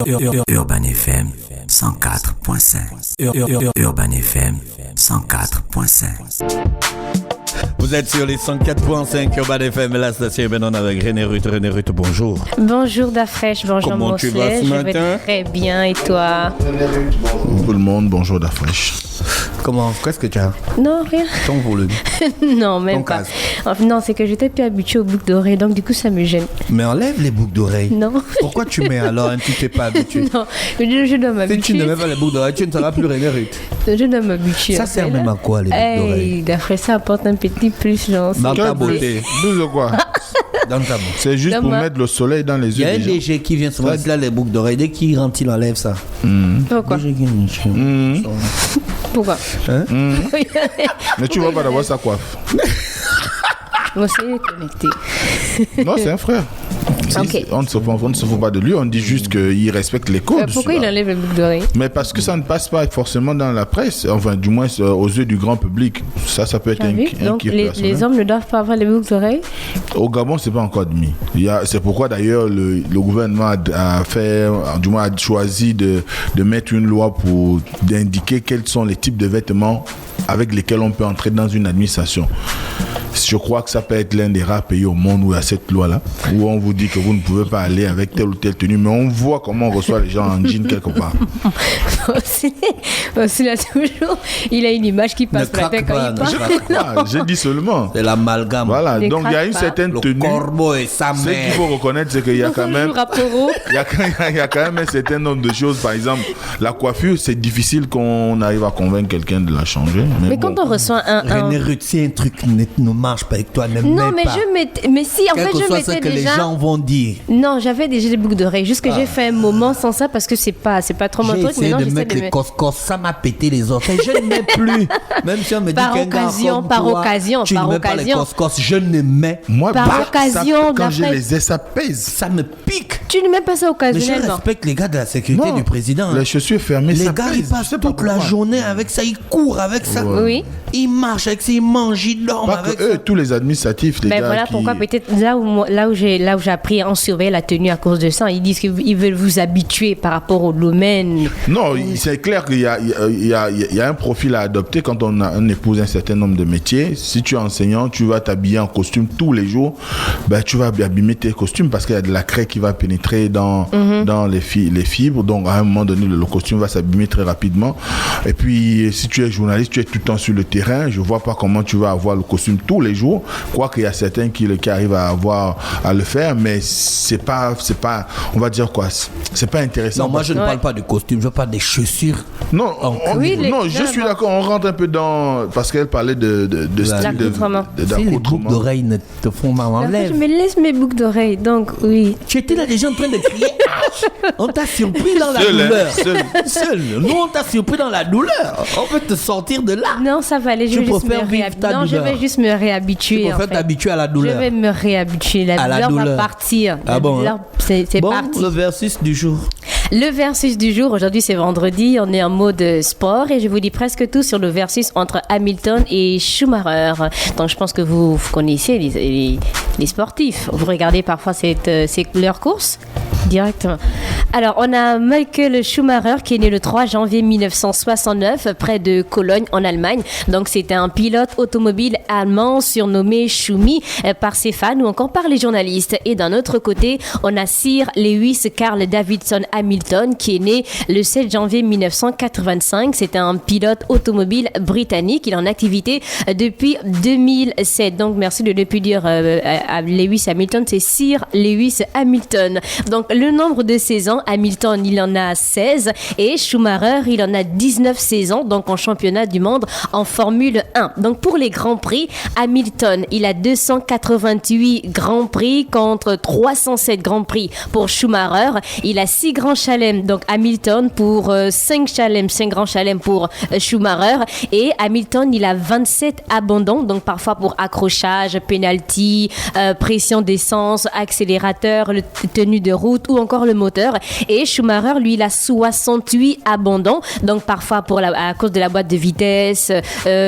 Urban FM 104.5. Urban FM 104.5. Vous êtes sur les 104.5 Urban FM, la station urbaine avec René Ruth. René Ruth, bonjour. Bonjour Dafresh, bonjour Comment tu vas ce matin? Je vais très bien, et toi? Tout le monde, bonjour Dafresh. Comment? Qu'est-ce que tu as? Non, rien. Ton volume? Non, même pas. Non, c'est que j'étais plus habituée aux boucles d'oreilles, donc du coup ça me gêne. Mais enlève les boucles d'oreilles. Non. Pourquoi tu mets alors tu t'es pas habitué? Non, je dois m'habituer. Si tu ne mets pas les boucles d'oreilles, tu ne seras plus René Ruth. Je dois m'habituer. Ça sert même à quoi les boucles d'oreilles? Dafresh, ça apporte un petit plus, genre. Dans ta beauté. Plus de quoi? Dans ta beauté. C'est juste pour mettre le soleil dans les Il y yeux. a un DG qui vient se mettre là les boucles d'oreilles. Dès qu'il rentre, il enlève ça. Pourquoi? Pourquoi? Mais tu vois pas d'avoir sa coiffe. Moi, c'est connecté. Non, c'est un frère. Ok. On ne se fout pas de lui, on dit juste qu'il respecte les codes. Pourquoi il enlève les boucles d'oreilles? Mais parce que ça ne passe pas forcément dans la presse, enfin du moins aux yeux du grand public. Ça peut être Donc les hommes ne doivent pas avoir les boucles d'oreilles? Au Gabon, c'est pas encore admis. C'est pourquoi d'ailleurs le gouvernement a choisi de mettre une loi pour indiquer quels sont les types de vêtements avec lesquels on peut entrer dans une administration. Je crois que ça peut être l'un des rares pays au monde où il y a cette loi-là, où on vous dit que vous ne pouvez pas aller avec telle ou telle tenue, mais on voit comment on reçoit les gens en jean quelque part. Aussi là, toujours, il a une image qui passe par la tête quand il parle. J'ai dit seulement. C'est l'amalgame. Voilà, donc il y a une certaine tenue. Le corbeau et sa mère. Ce qu'il faut reconnaître, c'est qu'il y a quand même... il y a quand même un certain nombre de choses. Par exemple, la coiffure, c'est difficile qu'on arrive à convaincre quelqu'un de la changer. Mais bon, quand on reçoit René Ruth, si un truc ne marche pas avec toi, ne mets pas. Non, mais mais si, en fait, je mettais que déjà... les gens vont dire. Non, j'avais déjà des boucles d'oreilles. Juste que j'ai fait un moment sans ça parce que c'est pas trop mon truc. J'ai essayé de mettre les cos-cos, ça m'a pété les oreilles. Je ne mets plus. Même si on me dit qu'un gars comme toi, tu ne mets pas les cos-cos, je ne mets. Moi, par occasion, quand je les ai, ça pèse. Ça me pique. Tu ne mets pas ça occasionnellement. Mais je respecte les gars de la sécurité du président. Les chaussures fermées, les ça gars, pèse. ils passent toute la journée avec ça, ils courent avec ça. Oui. Ils marchent avec ça, ils mangent, ils dorment avec ça. Tous les administratifs, les gars voilà pourquoi peut-être là où j'ai appris à en surveiller la tenue à cause de ça, ils disent qu'ils veulent vous habituer par rapport au domaine. Non, c'est clair qu'il y a un profil à adopter quand on épouse un certain nombre de métiers. Si tu es enseignant, tu vas t'habiller en costume tous les jours, tu vas abîmer tes costumes parce qu'il y a de la craie qui va pénétrer dans les fibres. Donc à un moment donné, le costume va s'abîmer très rapidement. Et puis si tu es journaliste, tu es tout le temps sur le terrain. Je vois pas comment tu vas avoir le costume tous les jours. Quoique il y a certains qui arrivent à le faire, mais c'est pas, on va dire quoi, c'est pas intéressant. Non, moi je ne parle pas de costume, je parle des chaussures. Non, je suis d'accord, on rentre un peu dans, parce qu'elle parlait de style d'accoutrement. Si les boucles d'oreilles ne te font mal, enlève. Je me laisse mes boucles d'oreilles, donc oui. Tu étais là déjà en train de crier. On t'a surpris dans la douleur. Seul. Nous on t'a surpris dans la douleur. On peut te sortir de là. Non, ça va aller. Je vais juste me réhabituer. Tu préfères t'habituer à la douleur. Je vais me réhabituer. La douleur va partir. Ah bon, c'est parti. Le versus du jour. Le versus du jour, aujourd'hui c'est vendredi, on est en mode sport et je vous dis presque tout sur le versus entre Hamilton et Schumacher. Donc je pense que vous connaissez les sportifs. Vous regardez parfois leur course directement. Alors on a Michael Schumacher qui est né le 3 janvier 1969 près de Cologne en Allemagne. Donc c'est un pilote automobile allemand surnommé Schumi par ses fans ou encore par les journalistes. Et d'un autre côté, on a Sir Lewis Carl Davidson Hamilton qui est né le 7 janvier 1985. C'est un pilote automobile britannique. Il est en activité depuis 2007. Donc merci de ne plus dire à Lewis Hamilton, c'est Sir Lewis Hamilton. Donc le nombre de saisons, Hamilton il en a 16 et Schumacher il en a 19 saisons donc en championnat du monde en Formule 1. Donc pour les Grands Prix, Hamilton il a 288 Grands Prix contre 307 Grands Prix pour Schumacher. Il a 6 grands chalems donc Hamilton pour 5 grands chalems pour Schumacher et Hamilton il a 27 abandons donc parfois pour accrochage, penalty, pression d'essence, accélérateur, tenue de route ou encore le moteur Et Schumacher, lui, il a 68 abandons. Donc, parfois à cause de la boîte de vitesse,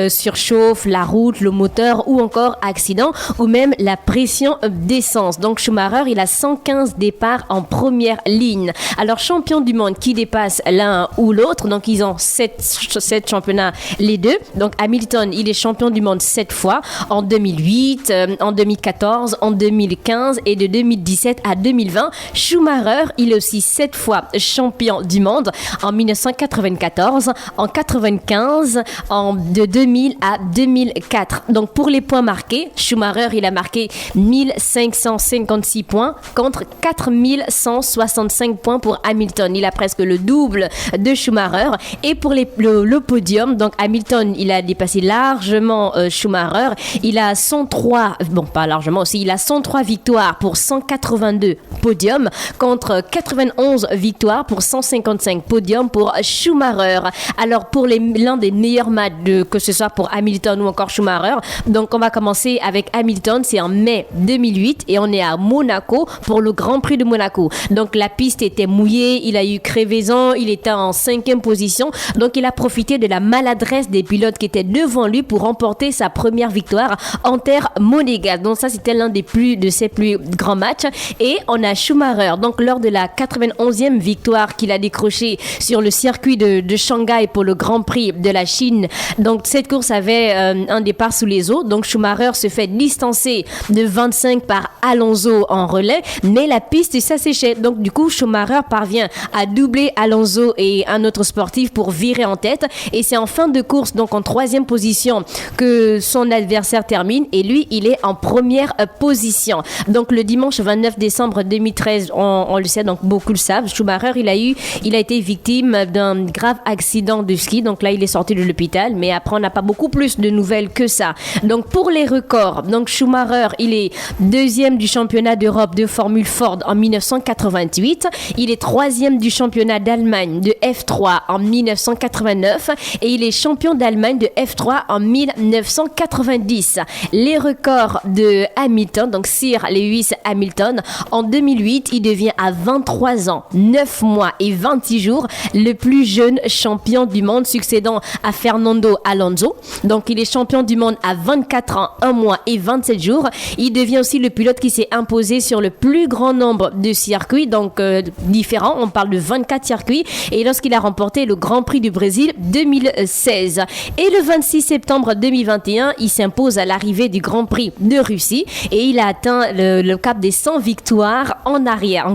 surchauffe, la route, le moteur ou encore accident ou même la pression d'essence. Donc, Schumacher, il a 115 départs en première ligne. Alors, champion du monde qui dépasse l'un ou l'autre. Donc, ils ont 7 championnats les deux. Donc, Hamilton, il est champion du monde 7 fois en 2008, en 2014, en 2015 et de 2017 à 2020. Schumacher, il est aussi 7 fois champion du monde en 1994, en 95, de 2000 à 2004. Donc, pour les points marqués, Schumacher, il a marqué 1556 points contre 4165 points pour Hamilton. Il a presque le double de Schumacher. Et pour le podium, donc Hamilton, il a dépassé largement Schumacher. Il a 103, pas largement aussi, il a 103 victoires pour 182 podiums contre 91 victoires pour 155 podiums pour Schumacher. Alors, pour l'un des meilleurs matchs, que ce soit pour Hamilton ou encore Schumacher, donc on va commencer avec Hamilton, c'est en mai 2008 et on est à Monaco pour le Grand Prix de Monaco. Donc, la piste était mouillée, il a eu crevaison, il était en 5e position, donc il a profité de la maladresse des pilotes qui étaient devant lui pour remporter sa première victoire en terre monégasque. Donc ça, c'était l'un de ses plus grands matchs. Et on a Schumacher, donc lors de la 91e victoire qu'il a décrochée sur le circuit de Shanghai pour le Grand Prix de la Chine. Donc cette course avait un départ sous les eaux. Donc Schumacher se fait distancer de 25 par Alonso en relais, mais la piste s'asséchait. Donc du coup, Schumacher parvient à doubler Alonso et un autre sportif pour virer en tête. Et c'est en fin de course, donc en 3e position, que son adversaire termine et lui, il est en première position. Donc le dimanche 29 décembre 2013, on le sait, donc beaucoup le savent, Schumacher, il a été victime d'un grave accident de ski. Donc là, il est sorti de l'hôpital, mais après, on n'a pas beaucoup plus de nouvelles que ça. Donc pour les records, donc Schumacher, il est 2e du championnat d'Europe de Formule Ford en 1988. Il est 3e du championnat d'Allemagne de F3 en 1989 et il est champion d'Allemagne de F3 en 1990. Les records de Hamilton, donc Sir Lewis Hamilton, en 2008, il devient à 23 ans, 9 mois et 26 jours le plus jeune champion du monde, succédant à Fernando Alonso. Donc, il est champion du monde à 24 ans, 1 mois et 27 jours. Il devient aussi le pilote qui s'est imposé sur le plus grand nombre de circuits, donc différents. On parle de 24 circuits. Et lorsqu'il a remporté le Grand Prix du Brésil 2016. Et le 26 septembre 2021, il s'impose à l'arrivée du Grand Prix de Russie et il a atteint le cap des 100 victoires en carrière.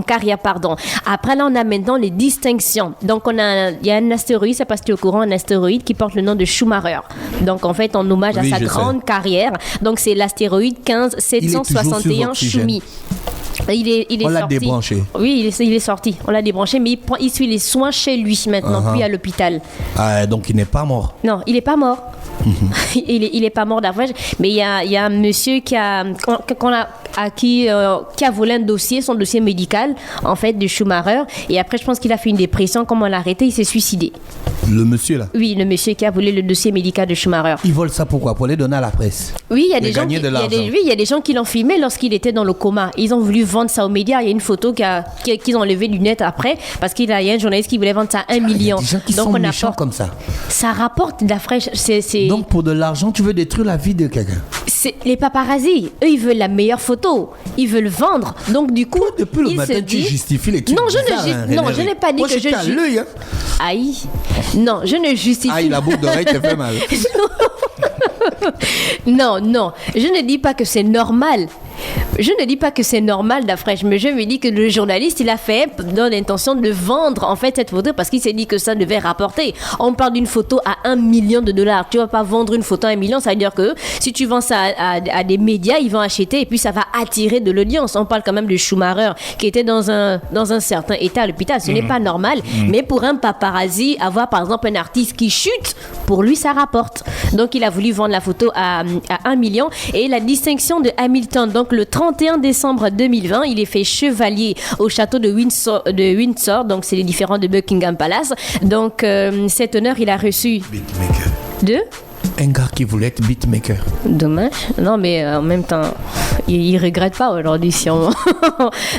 Après, là, on a maintenant les distinctions. Donc, il y a un astéroïde, ça passe au courant, un astéroïde qui porte le nom de Schumacher. Donc, en fait, en hommage à sa grande carrière. Donc, c'est l'astéroïde 15761 Schumi. Il est on l'a sorti. Débranché. Oui, il est sorti. On l'a débranché, mais il suit les soins chez lui maintenant, puis à l'hôpital. Donc il n'est pas mort. Non, il n'est pas mort. Il est pas mort d'avril, mais il y a un monsieur qui a volé un dossier, son dossier médical en fait de Schumacher, et après je pense qu'il a fait une dépression. Comme on l'a arrêté, il s'est suicidé. Le monsieur là? Oui, le monsieur qui a volé le dossier médical de Schumacher. Il vole ça pourquoi? Pour les donner à la presse? Oui, il y a des gens qui l'ont filmé lorsqu'il était dans le coma. Ils ont voulu vendre ça aux médias. Il y a une photo qu'ils ont enlevée du net après parce qu'il y a un journaliste qui voulait vendre ça à 1 million. Il y a des gens qui sont méchants comme ça. Ça rapporte de la fraîche. Donc pour de l'argent, tu veux détruire la vie de quelqu'un? Les paparazzis, eux, ils veulent la meilleure photo. Ils veulent vendre. Donc du coup, depuis le matin, tu justifies les trucs. Non, je n'ai pas dit que je justifie. Aïe. Non, je ne justifie. Aïe, la boucle d'oreille te fait mal. Non, je ne dis pas que c'est normal. Je ne dis pas que c'est normal d'après, mais je me dis que le journaliste, il a fait dans l'intention de vendre en fait cette photo parce qu'il s'est dit que ça devait rapporter. On parle d'une photo à $1 million. Tu vas pas vendre une photo à 1 million, ça veut dire que si tu vends ça à des médias, ils vont acheter et puis ça va attirer de l'audience. On parle quand même de Schumacher qui était dans un certain état à l'hôpital. Ce n'est pas normal, mais pour un paparazzi, avoir par exemple un artiste qui chute, pour lui ça rapporte. Donc il a voulu vendre la photo à 1 million. Et la distinction de Hamilton, donc le 31 décembre 2020, il est fait chevalier au château de Windsor, donc c'est les différents de Buckingham Palace. Donc cet honneur, il a reçu un gars qui voulait être beatmaker. Dommage. Non, mais en même temps, Il regrette pas aujourd'hui, si on...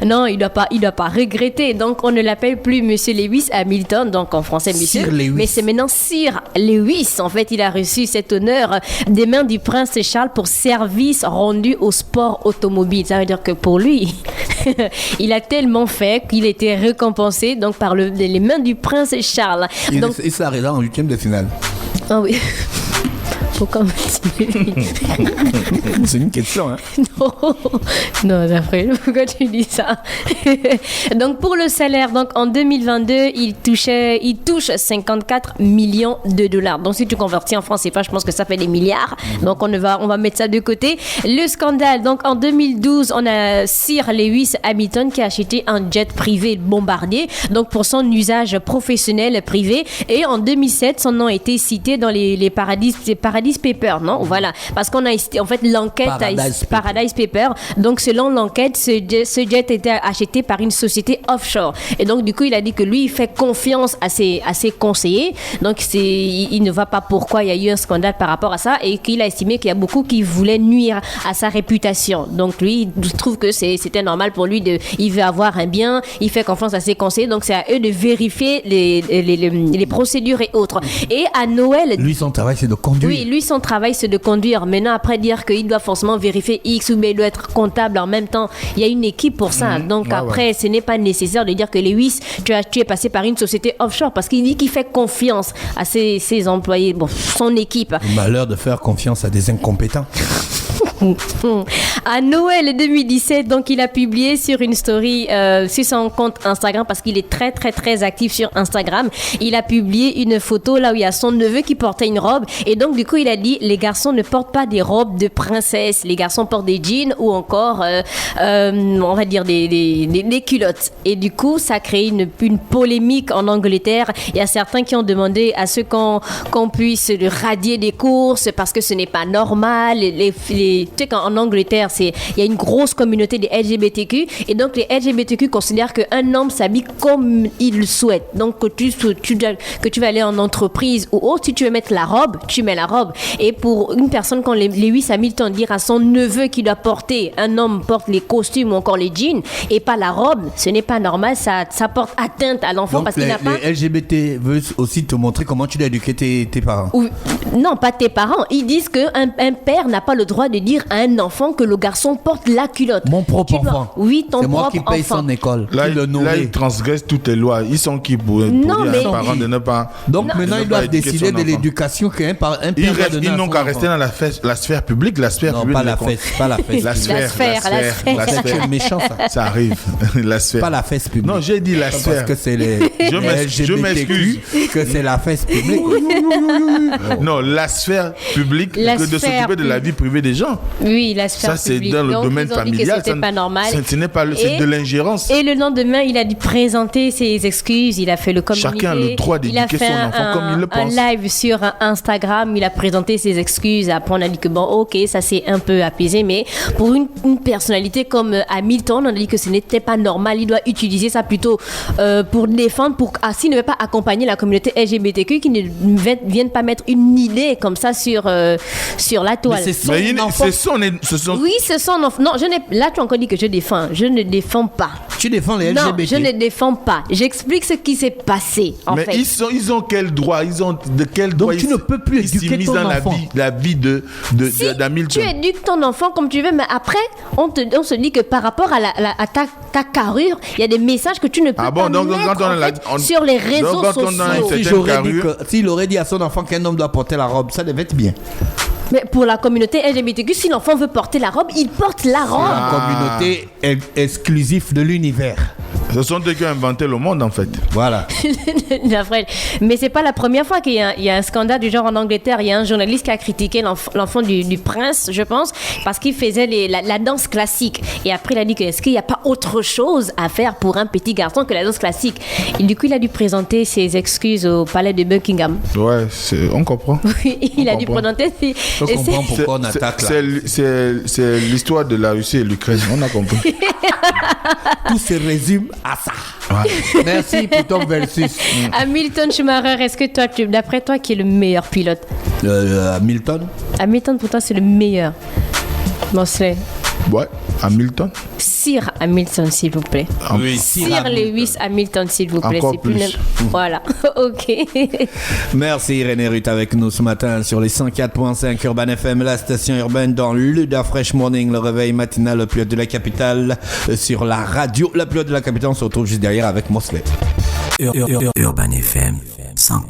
Non, il doit pas regretter. Donc, on ne l'appelle plus Monsieur Lewis Hamilton, donc en français, Monsieur. Sir Lewis. Mais c'est maintenant Sir Lewis. En fait, il a reçu cet honneur des mains du prince Charles pour service rendu au sport automobile. Ça veut dire que pour lui, il a tellement fait qu'il a été récompensé donc, par les mains du prince Charles. Donc, Il s'est arrêté en 8e de finale. ah oui. Pourquoi C'est une question, hein. Non, d'après, pourquoi tu dis ça? Donc, pour le salaire, donc, en 2022, il touche 54 millions de dollars. Donc, si tu convertis en francs CFA, je pense que ça fait des milliards. Donc, on va mettre ça de côté. Le scandale, donc, en 2012, on a Sir Lewis Hamilton qui a acheté un jet privé Bombardier, donc, pour son usage professionnel privé. Et en 2007, son nom a été cité dans les Paradise Papers, non? Voilà. Parce qu'on a, en fait, l'enquête Paradise Papers. Donc, selon l'enquête, ce jet était acheté par une société offshore. Et donc, du coup, il a dit que lui, il fait confiance à ses conseillers. Donc, il ne voit pas pourquoi il y a eu un scandale par rapport à ça et qu'il a estimé qu'il y a beaucoup qui voulaient nuire à sa réputation. Donc, lui, il trouve que c'était normal pour lui il veut avoir un bien, il fait confiance à ses conseillers. Donc, c'est à eux de vérifier les procédures et autres. Et à Noël... Lui, son travail, c'est de conduire. Oui, lui, son travail, c'est de conduire. Maintenant, après dire qu'il doit forcément vérifier X ou B, il doit être comptable en même temps, il y a une équipe pour ça. Donc, après, ce n'est pas nécessaire de dire que Lewis, tu es passé par une société offshore parce qu'il dit qu'il fait confiance à ses employés, son équipe. Le malheur de faire confiance à des incompétents. À Noël 2017, donc il a publié sur une story sur son compte Instagram parce qu'il est très très très actif sur Instagram. Il a publié une photo là où il y a son neveu qui portait une robe et donc du coup il a dit les garçons ne portent pas des robes de princesse, les garçons portent des jeans ou encore on va dire des culottes. Et du coup ça a créé une polémique en Angleterre. Il y a certains qui ont demandé à ce qu'on puisse le radier des courses parce que ce n'est pas normal. Tu sais qu'en Angleterre, il y a une grosse communauté des LGBTQ et donc les LGBTQ considèrent qu'un homme s'habille comme il le souhaite. Donc que tu vas aller en entreprise ou autre, si tu veux mettre la robe, tu mets la robe. Et pour une personne comme Lewis Hamilton dire à son neveu qu'il doit porter, un homme porte les costumes ou encore les jeans et pas la robe, ce n'est pas normal, ça porte atteinte à l'enfant. Donc parce qu'il n'a pas... les LGBT veulent aussi te montrer comment tu dois éduquer tes parents. Non, pas tes parents. Ils disent qu'un père n'a pas le droit de dire à un enfant que le garçon porte la culotte. Mon propre enfant. Oui, ton propre enfant. C'est moi qui paye son école. Là, ils transgressent toutes les lois. ils sont qui pour dire à un parent de ne pas... Donc maintenant, ils doivent décider de l'éducation qu'un père doit donner à son enfant. Ils n'ont qu'à rester dans la sphère publique. La sphère publique. Non, pas la fesse. La sphère. C'est méchant, ça. Ça arrive. La sphère. Pas la fesse publique. Non, j'ai dit la sphère. Parce que c'est les Je m'excuse. Que c'est la fesse publique. Non, la sphère publique, que de s'occuper de la vie privée des gens. Oui, la sphère publique. Ça, c'est publique. dans le donc, domaine familial. Ce n'est pas normal. Ce n'est pas, c'est de l'ingérence. Et le lendemain, il a dû présenter ses excuses. Il a fait le communiqué. Chacun a le droit d'éduquer son enfant comme il le pense. Un live sur Instagram, il a présenté ses excuses. Après, on a dit que bon, ok, ça s'est un peu apaisé. Mais pour une personnalité comme Hamilton, on a dit que ce n'était pas normal. Il doit utiliser ça plutôt pour défendre, s'il ne veut pas accompagner la communauté LGBTQ, qui ne vienne pas mettre une idée comme ça sur la toile. Mais c'est son enfant. Oui, c'est son enfant. Non, là, tu as encore dit que je défends. Je ne défends pas. Tu défends les LGBT? Non, je ne défends pas. J'explique ce qui s'est passé, en fait. Mais ils ont quel droit? Ils ont de quel droit? Donc tu ne peux plus éduquer ton enfant. La vie d'Hamilton. Tu éduques ton enfant comme tu veux, mais après, on se dit que par rapport à ta carrure, il y a des messages que tu ne peux pas mettre sur les réseaux sociaux. S'il aurait dit à son enfant qu'un homme doit porter la robe, ça devait être bien. Mais pour la communauté LGBTQ, si l'enfant veut porter la robe, il porte la robe. La communauté exclusive de l'univers. Ce sont eux qui ont inventé le monde, en fait. Voilà. Mais c'est pas la première fois qu'il y a un scandale du genre en Angleterre. Il y a un journaliste qui a critiqué l'enfant du prince, je pense, parce qu'il faisait la danse classique. Et après, il a dit que est-ce qu'il n'y a pas autre chose à faire pour un petit garçon que la danse classique? Et du coup, il a dû présenter ses excuses au palais de Buckingham. Ouais, on comprend. Oui, il a dû présenter ses... Je comprends pourquoi on attaque là. C'est l'histoire de la Russie et l'Ukraine. On a compris. Tout se résume à ça. Ouais. Merci pour ton versus. Hamilton, Schumacher, est-ce que d'après toi, qui est le meilleur pilote? Hamilton. Hamilton, pour toi, c'est le meilleur. Mosley. Ouais, Hamilton. Sir Hamilton, s'il vous plaît. Oui, Sir Lewis Hamilton, s'il vous plaît. Encore C'est plus plus. Voilà, ok. Merci Irénée Ruth avec nous ce matin sur les 104.5 Urban FM, la station urbaine dans l'Uda Fresh Morning, le réveil matinal le plus haut de la capitale, sur la radio la plus haute de la capitale. On se retrouve juste derrière avec Mosley. Urban FM 100.